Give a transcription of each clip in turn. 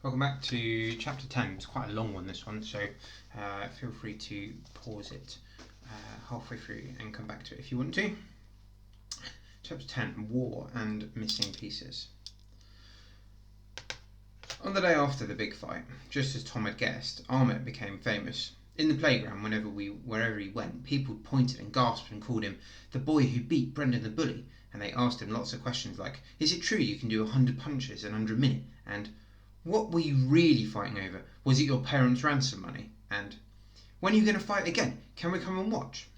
Welcome back to chapter 10. It's quite a long one, this one, so feel free to pause it halfway through and come back to it if you want to. Chapter 10, War and Missing Pieces. On the day after the big fight, just as Tom had guessed, Ahmet became famous. In the playground, wherever he went, people pointed and gasped and called him the boy who beat Brendan the bully, and they asked him lots of questions like, is it true you can do 100 punches in under a minute? And what were you really fighting over? Was it your parents' ransom money? And when are you going to fight again? Can we come and watch?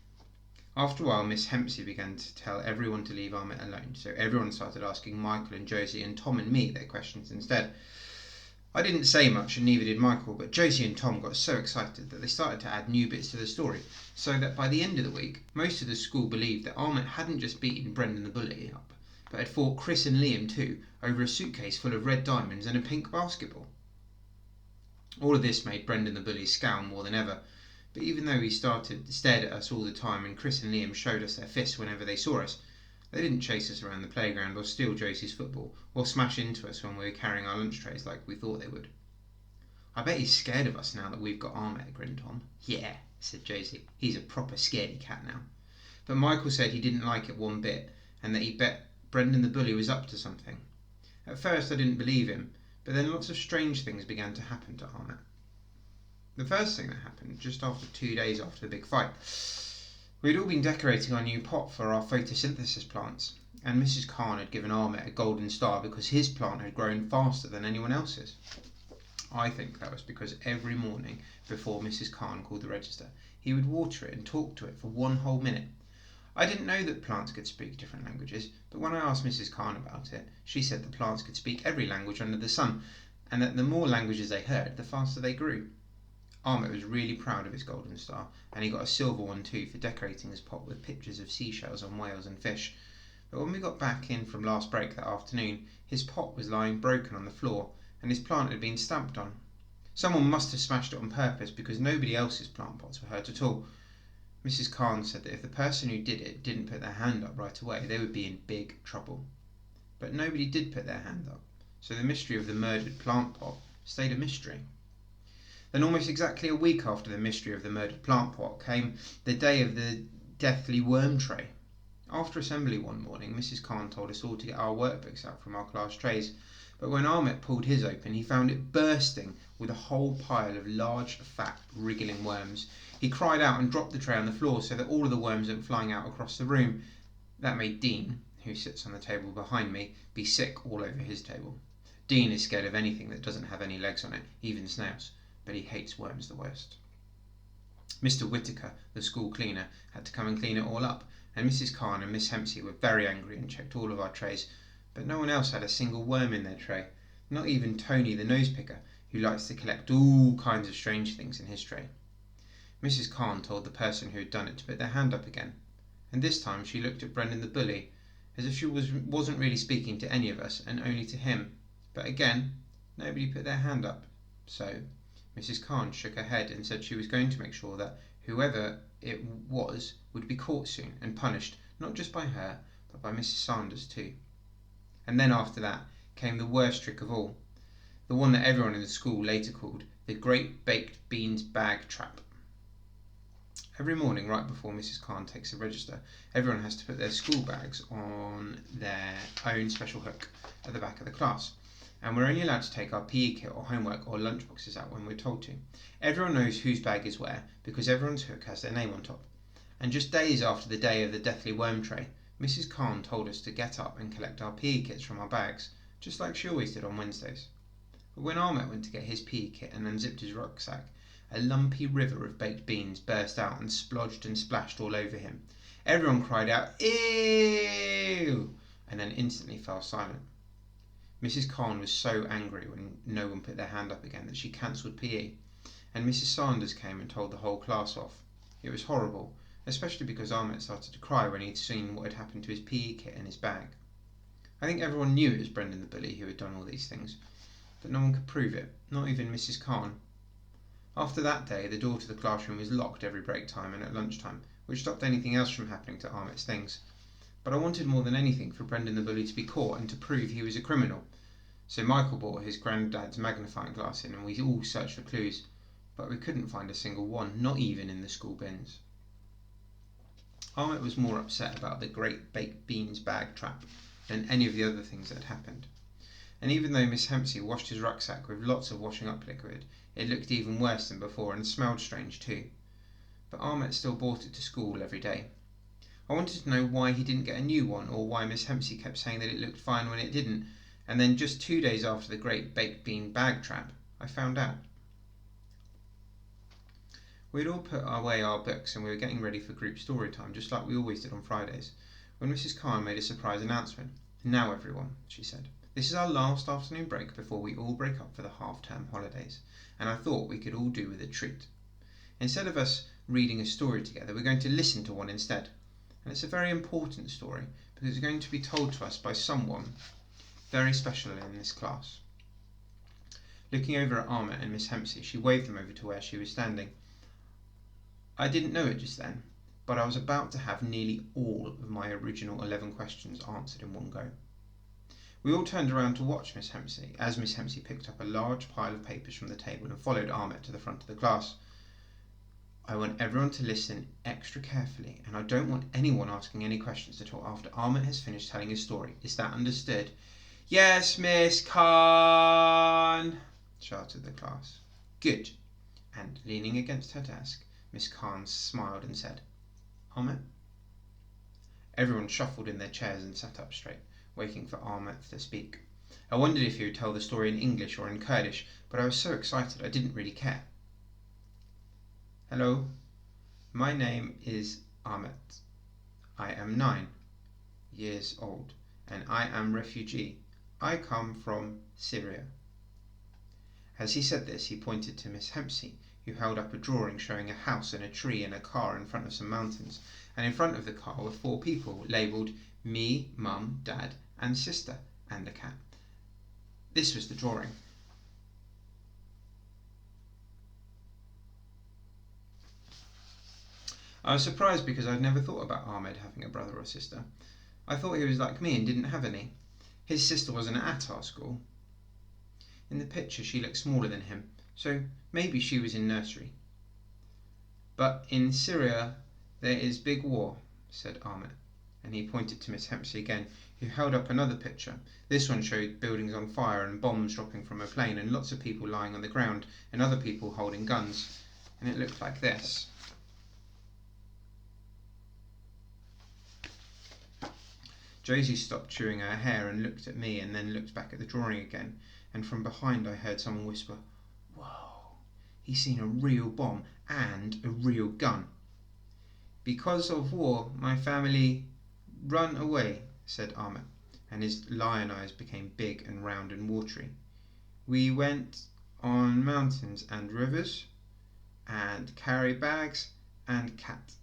After a while, Miss Hempsey began to tell everyone to leave Ahmet alone, so everyone started asking Michael and Josie and Tom and me their questions instead. I didn't say much, and neither did Michael, but Josie and Tom got so excited that they started to add new bits to the story, so that by the end of the week, most of the school believed that Ahmet hadn't just beaten Brendan the bully up, but had fought Chris and Liam too, over a suitcase full of red diamonds and a pink basketball. All of this made Brendan the bully scowl more than ever, but even though he stared at us all the time and Chris and Liam showed us their fists whenever they saw us, they didn't chase us around the playground or steal Josie's football or smash into us when we were carrying our lunch trays like we thought they would. I bet he's scared of us now that we've got Ahmet, grinned Tom. Yeah, said Josie, he's a proper scaredy cat now. But Michael said he didn't like it one bit and that he bet Brendan the bully was up to something. At first I didn't believe him, but then lots of strange things began to happen to Ahmet. The first thing that happened, just after 2 days after the big fight, we'd all been decorating our new pot for our photosynthesis plants, and Mrs. Khan had given Ahmet a golden star because his plant had grown faster than anyone else's. I think that was because every morning before Mrs. Khan called the register, he would water it and talk to it for 1 whole minute. I didn't know that plants could speak different languages, but when I asked Mrs. Khan about it, she said the plants could speak every language under the sun, and that the more languages they heard, the faster they grew. Ahmet was really proud of his golden star, and he got a silver one too for decorating his pot with pictures of seashells and whales and fish. But when we got back in from last break that afternoon, his pot was lying broken on the floor, and his plant had been stamped on. Someone must have smashed it on purpose, because nobody else's plant pots were hurt at all. Mrs. Khan said that if the person who did it didn't put their hand up right away, they would be in big trouble. But nobody did put their hand up, so the mystery of the murdered plant pot stayed a mystery. Then almost exactly a week after the mystery of the murdered plant pot came the day of the deathly worm tray. After assembly one morning, Mrs. Khan told us all to get our workbooks out from our class trays, but when Ahmet pulled his open, he found it bursting with a whole pile of large, fat, wriggling worms. He cried out and dropped the tray on the floor so that all of the worms went flying out across the room. That made Dean, who sits on the table behind me, be sick all over his table. Dean is scared of anything that doesn't have any legs on it, even snails, but he hates worms the worst. Mr. Whittaker, the school cleaner, had to come and clean it all up, and Mrs. Khan and Miss Hempsey were very angry and checked all of our trays, but no one else had a single worm in their tray, not even Tony the nose picker, who likes to collect all kinds of strange things in his tray. Mrs. Khan told the person who had done it to put their hand up again, and this time she looked at Brendan the bully, as if she wasn't really speaking to any of us and only to him, but again, nobody put their hand up, so Mrs. Khan shook her head and said she was going to make sure that whoever it was would be caught soon and punished, not just by her, but by Mrs. Sanders too. And then after that came the worst trick of all, the one that everyone in the school later called the Great Baked Beans Bag Trap. Every morning, right before Mrs. Khan takes the register, everyone has to put their school bags on their own special hook at the back of the class. And we're only allowed to take our PE kit or homework or lunchboxes out when we're told to. Everyone knows whose bag is where, because everyone's hook has their name on top. And just days after the day of the deathly worm tray, Mrs. Khan told us to get up and collect our PE kits from our bags, just like she always did on Wednesdays. But when Ahmet went to get his PE kit and unzipped his rucksack, a lumpy river of baked beans burst out and splodged and splashed all over him. Everyone cried out, "Ew!" and then instantly fell silent. Mrs. Khan was so angry when no one put their hand up again that she cancelled PE, and Mrs. Sanders came and told the whole class off. It was horrible, especially because Ahmet started to cry when he'd seen what had happened to his PE kit in his bag. I think everyone knew it was Brendan the bully who had done all these things, but no one could prove it, not even Mrs. Khan. After that day, the door to the classroom was locked every break time and at lunchtime, which stopped anything else from happening to Ahmet's things. But I wanted more than anything for Brendan the bully to be caught and to prove he was a criminal. So Michael brought his granddad's magnifying glass in and we all searched for clues, but we couldn't find a single one, not even in the school bins. Ahmet was more upset about the great baked beans bag trap than any of the other things that had happened. And even though Miss Hempsey washed his rucksack with lots of washing up liquid, it looked even worse than before and smelled strange too. But Ahmet still brought it to school every day. I wanted to know why he didn't get a new one, or why Miss Hempsey kept saying that it looked fine when it didn't, and then just 2 days after the great baked bean bag trap, I found out. We'd all put away our books and we were getting ready for group story time, just like we always did on Fridays, when Mrs. Khan made a surprise announcement. "Now everyone," she said, "this is our last afternoon break before we all break up for the half-term holidays, and I thought we could all do with a treat. Instead of us reading a story together, we're going to listen to one instead. And it's a very important story because it's going to be told to us by someone very special in this class." Looking over at Ahmet and Miss Hempsey, she waved them over to where she was standing. I didn't know it just then, but I was about to have nearly all of my original 11 questions answered in one go. We all turned around to watch Miss Hempsey as Miss Hempsey picked up a large pile of papers from the table and followed Ahmet to the front of the class. "I want everyone to listen extra carefully, and I don't want anyone asking any questions until after Ahmet has finished telling his story. Is that understood?" "Yes, Miss Khan," shouted the class. "Good." And leaning against her desk, Miss Khan smiled and said, "Ahmet?" Everyone shuffled in their chairs and sat up straight, waiting for Ahmet to speak. I wondered if he would tell the story in English or in Kurdish, but I was so excited I didn't really care. "Hello, my name is Ahmet. I am 9 years old, and I am a refugee. I come from Syria." As he said this, he pointed to Miss Hempsey, who held up a drawing showing a house and a tree and a car in front of some mountains, and in front of the car were 4 people labelled me, Mum, Dad, and Sister, and a cat. This was the drawing. I was surprised because I'd never thought about Ahmed having a brother or sister. I thought he was like me and didn't have any. His sister wasn't at our school. In the picture she looked smaller than him, so maybe she was in nursery. "But in Syria there is big war," said Ahmet, and he pointed to Miss Hempsey again, who held up another picture. This one showed buildings on fire and bombs dropping from a plane and lots of people lying on the ground and other people holding guns, and it looked like this. Josie stopped chewing her hair and looked at me and then looked back at the drawing again, and from behind I heard someone whisper, "Whoa, he's seen a real bomb and a real gun." "Because of war, my family run away," said Ahmet, and his lion eyes became big and round and watery. "We went on mountains and rivers and carry bags and cat."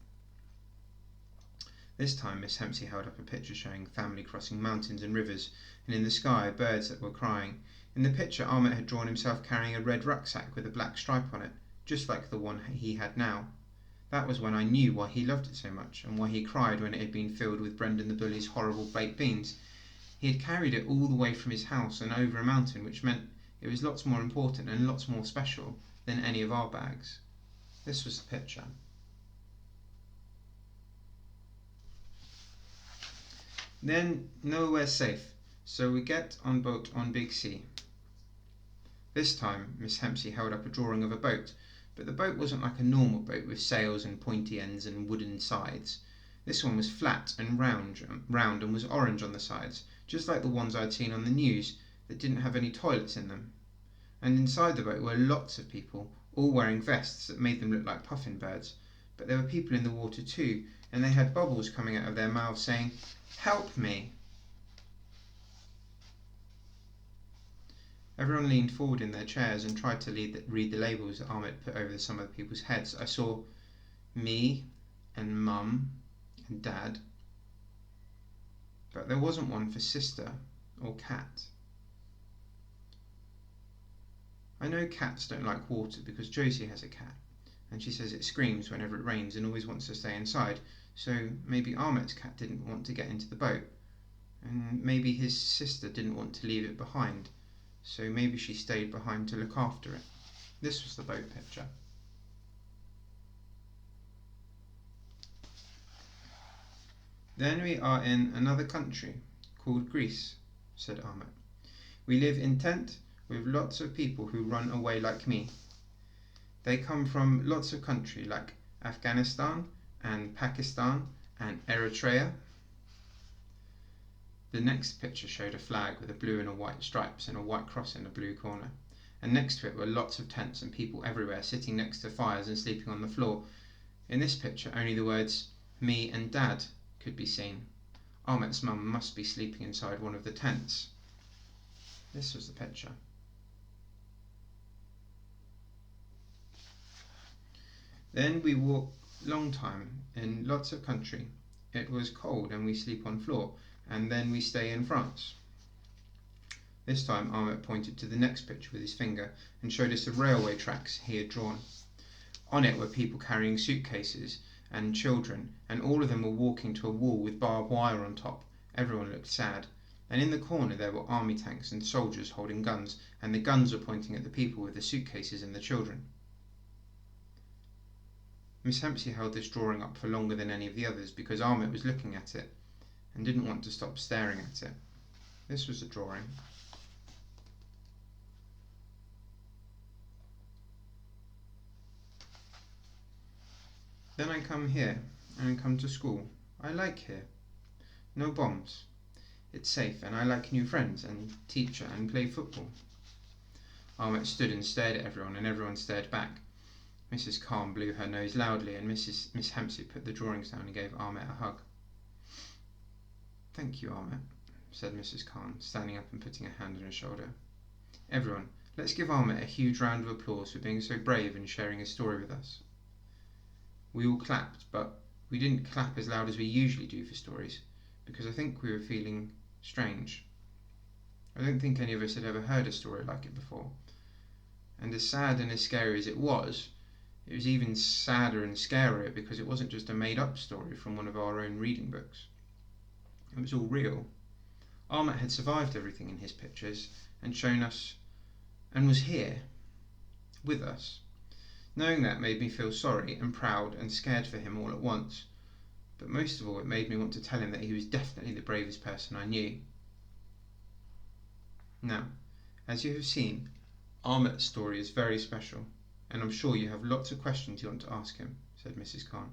This time Miss Hempsey held up a picture showing family crossing mountains and rivers, and in the sky birds that were crying. In the picture Ahmet had drawn himself carrying a red rucksack with a black stripe on it, just like the one he had now. That was when I knew why he loved it so much, and why he cried when it had been filled with Brendan the Bully's horrible baked beans. He had carried it all the way from his house and over a mountain, which meant it was lots more important and lots more special than any of our bags. This was the picture. Then nowhere safe, so we get on boat on big sea. This time Miss Hempsey held up a drawing of a boat, but the boat wasn't like a normal boat with sails and pointy ends and wooden sides. This one was flat and round and was orange on the sides, just like the ones I'd seen on the news that didn't have any toilets in them. And inside the boat were lots of people, all wearing vests that made them look like puffin birds. But there were people in the water too, and they had bubbles coming out of their mouths saying, "Help me." Everyone leaned forward in their chairs and tried to read the labels that Ahmet put over some of the people's heads. I saw me and Mum and Dad, but there wasn't one for Sister or Cat. I know cats don't like water because Josie has a cat, and she says it screams whenever it rains and always wants to stay inside, so maybe Ahmet's cat didn't want to get into the boat, and maybe his sister didn't want to leave it behind, so maybe she stayed behind to look after it. This was the boat picture. Then we are in another country called Greece, said Ahmet. We live in tent with lots of people who run away like me. They come from lots of country like Afghanistan and Pakistan and Eritrea. The next picture showed a flag with a blue and a white stripes and a white cross in a blue corner. And next to it were lots of tents and people everywhere sitting next to fires and sleeping on the floor. In this picture, only the words me and Dad could be seen. Ahmet's mum must be sleeping inside one of the tents. This was the picture. Then we walk long time in lots of country. It was cold and we sleep on floor, and then we stay in France. This time Ahmet pointed to the next picture with his finger and showed us the railway tracks he had drawn. On it were people carrying suitcases and children, and all of them were walking to a wall with barbed wire on top. Everyone looked sad. And in the corner there were army tanks and soldiers holding guns, and the guns were pointing at the people with the suitcases and the children. Miss Hempsey held this drawing up for longer than any of the others because Ahmet was looking at it and didn't want to stop staring at it. This was the drawing. Then I come here and come to school. I like here. No bombs. It's safe and I like new friends and teacher and play football. Ahmet stood and stared at everyone and everyone stared back. Mrs. Khan blew her nose loudly and Miss Hempsey put the drawings down and gave Ahmet a hug. Thank you, Ahmet, said Mrs. Khan, standing up and putting a hand on his shoulder. Everyone, let's give Ahmet a huge round of applause for being so brave and sharing his story with us. We all clapped, but we didn't clap as loud as we usually do for stories, because I think we were feeling strange. I don't think any of us had ever heard a story like it before. And as sad and as scary as it was even sadder and scarier because it wasn't just a made-up story from one of our own reading books. It was all real. Ahmet had survived everything in his pictures and shown us, and was here, with us. Knowing that made me feel sorry and proud and scared for him all at once, but most of all it made me want to tell him that he was definitely the bravest person I knew. Now, as you have seen, Ahmet's story is very special, and I'm sure you have lots of questions you want to ask him, said Mrs. Khan.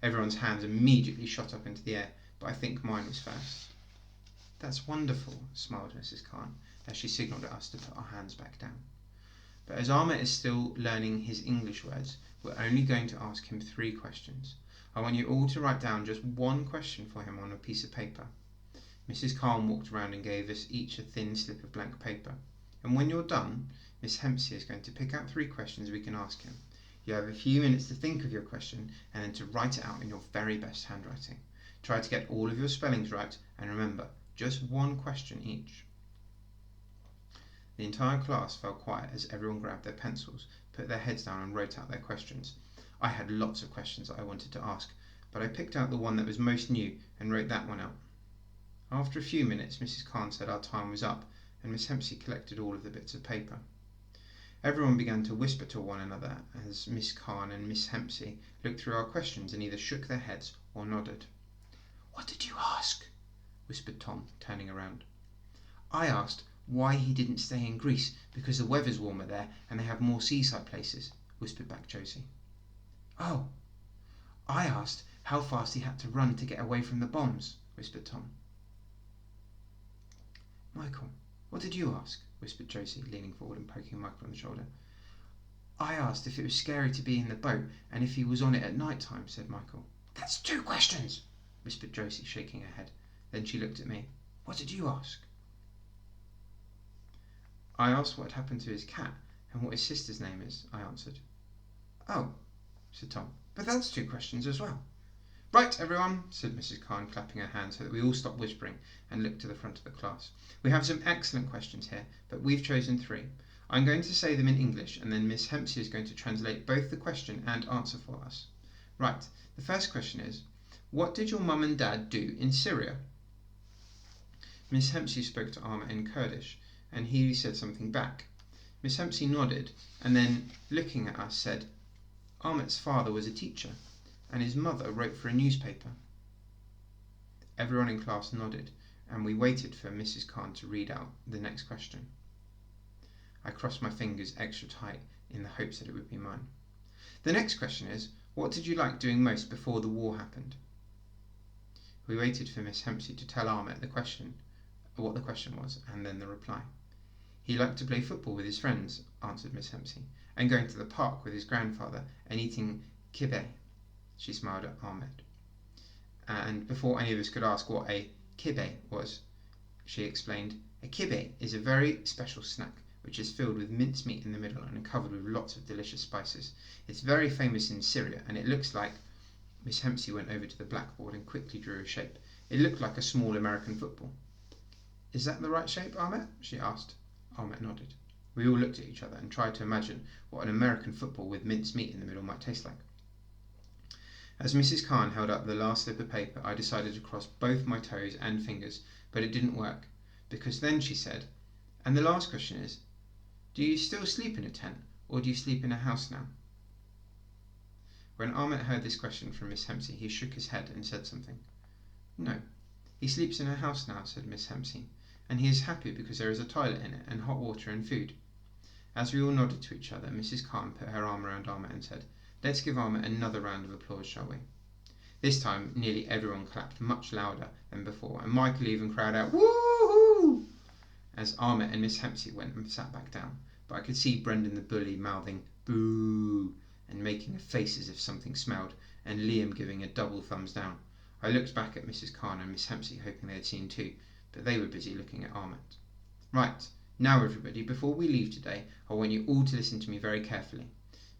Everyone's hands immediately shot up into the air, but I think mine was first. That's wonderful, smiled Mrs. Khan, as she signalled at us to put our hands back down. But as Ahmet is still learning his English words, we're only going to ask him 3 questions. I want you all to write down just one question for him on a piece of paper. Mrs. Khan walked around and gave us each a thin slip of blank paper. And when you're done, Miss Hempsey is going to pick out 3 questions we can ask him. You have a few minutes to think of your question and then to write it out in your very best handwriting. Try to get all of your spellings right, and remember, just one question each. The entire class fell quiet as everyone grabbed their pencils, put their heads down and wrote out their questions. I had lots of questions that I wanted to ask, but I picked out the one that was most new and wrote that one out. After a few minutes, Mrs. Khan said our time was up, and Miss Hempsey collected all of the bits of paper. Everyone began to whisper to one another as Miss Khan and Miss Hempsey looked through our questions and either shook their heads or nodded. "What did you ask?" whispered Tom, turning around. "I asked why he didn't stay in Greece, because the weather's warmer there and they have more seaside places," whispered back Josie. "Oh, I asked how fast he had to run to get away from the bombs," whispered Tom. "Michael, what did you ask?" whispered Josie, leaning forward and poking Michael on the shoulder. "I asked if it was scary to be in the boat and if he was on it at night time," said Michael. "That's 2 questions," whispered Josie, shaking her head. Then she looked at me. "What did you ask?" "I asked what had happened to his cat and what his sister's name is," I answered. "Oh," said Tom, "but that's 2 questions as well." "Right, everyone," said Mrs. Khan, clapping her hands so that we all stopped whispering and looked to the front of the class. "We have some excellent questions here, but we've chosen 3. I'm going to say them in English, and then Miss Hempsey is going to translate both the question and answer for us. Right, the first question is, what did your mum and dad do in Syria? Miss Hempsey spoke to Ahmet in Kurdish, and he said something back. Miss Hempsey nodded, and then, looking at us, said, "Ahmet's father was a teacher, and his mother wrote for a newspaper." Everyone in class nodded, and we waited for Mrs. Khan to read out the next question. I crossed my fingers extra tight in the hopes that it would be mine. "The next question is, what did you like doing most before the war happened?" We waited for Miss Hempsey to tell Ahmet what the question was, and then the reply. "He liked to play football with his friends," answered Miss Hempsey, "and going to the park with his grandfather and eating kibbeh." She smiled at Ahmet. And before any of us could ask what a kibbeh was, she explained, "A kibbeh is a very special snack which is filled with mincemeat in the middle and covered with lots of delicious spices. It's very famous in Syria, and it looks like—" Miss Hempsey went over to the blackboard and quickly drew a shape. It looked like a small American football. "Is that the right shape, Ahmet?" she asked. Ahmet nodded. We all looked at each other and tried to imagine what an American football with mincemeat in the middle might taste like. As Mrs. Khan held up the last slip of paper, I decided to cross both my toes and fingers, but it didn't work, because then she said, "And the last question is, do you still sleep in a tent, or do you sleep in a house now?" When Ahmet heard this question from Miss Hempsey, he shook his head and said something. "No, he sleeps in a house now," said Miss Hempsey, "and he is happy because there is a toilet in it and hot water and food." As we all nodded to each other, Mrs. Khan put her arm around Ahmet and said, "Let's give Ahmet another round of applause, shall we?" This time, nearly everyone clapped much louder than before, and Michael even cried out, "Woo-hoo!" as Ahmet and Miss Hempsey went and sat back down, but I could see Brendan the bully mouthing "boo" and making a face as if something smelled, and Liam giving a double thumbs down. I looked back at Mrs. Khan and Miss Hempsey, hoping they had seen too, but they were busy looking at Ahmet. "Right, now everybody, before we leave today, I want you all to listen to me very carefully."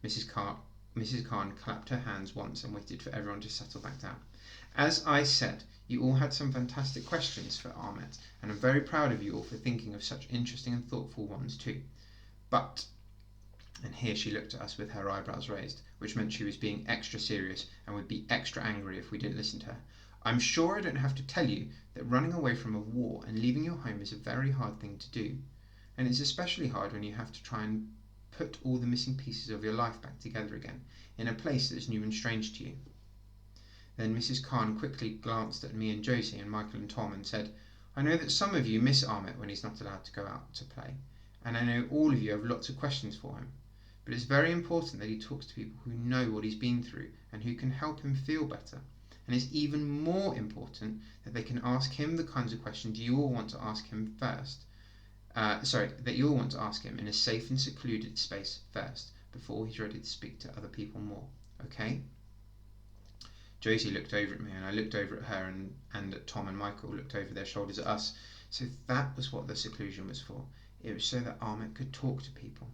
Mrs. Khan clapped her hands once and waited for everyone to settle back down. "As I said, you all had some fantastic questions for Ahmet, and I'm very proud of you all for thinking of such interesting and thoughtful ones too. But," and here she looked at us with her eyebrows raised, which meant she was being extra serious and would be extra angry if we didn't listen to her, "I'm sure I don't have to tell you that running away from a war and leaving your home is a very hard thing to do, and it's especially hard when you have to try and put all the missing pieces of your life back together again, in a place that's new and strange to you." Then Mrs. Khan quickly glanced at me and Josie and Michael and Tom and said, "I know that some of you miss Ahmet when he's not allowed to go out to play, and I know all of you have lots of questions for him, but it's very important that he talks to people who know what he's been through and who can help him feel better, and it's even more important that they can ask him the kinds of questions you all want to ask him that you all want to ask him in a safe and secluded space first, before he's ready to speak to other people more. Okay?" Josie looked over at me, and I looked over at her, and at Tom and Michael looked over their shoulders at us. So that was what the seclusion was for. It was so that Ahmet could talk to people.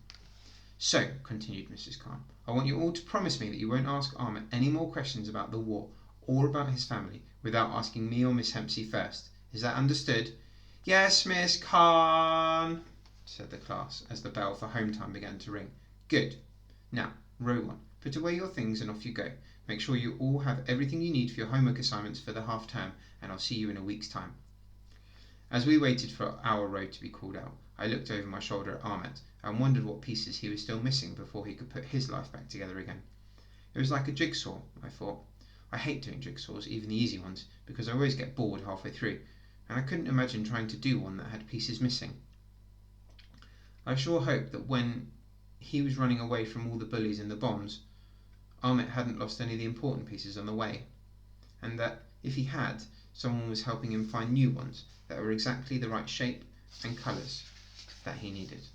"So," continued Mrs. Khan, "I want you all to promise me that you won't ask Ahmet any more questions about the war or about his family without asking me or Miss Hempsey first. Is that understood?" "Yes, Miss Khan," said the class as the bell for home time began to ring. "Good. Now, row one. Put away your things and off you go. Make sure you all have everything you need for your homework assignments for the half term, and I'll see you in a week's time." As we waited for our row to be called out, I looked over my shoulder at Ahmet and wondered what pieces he was still missing before he could put his life back together again. It was like a jigsaw, I thought. I hate doing jigsaws, even the easy ones, because I always get bored halfway through, and I couldn't imagine trying to do one that had pieces missing. I sure hoped that when he was running away from all the bullies and the bombs, Ahmet hadn't lost any of the important pieces on the way, and that, if he had, someone was helping him find new ones that were exactly the right shape and colours that he needed.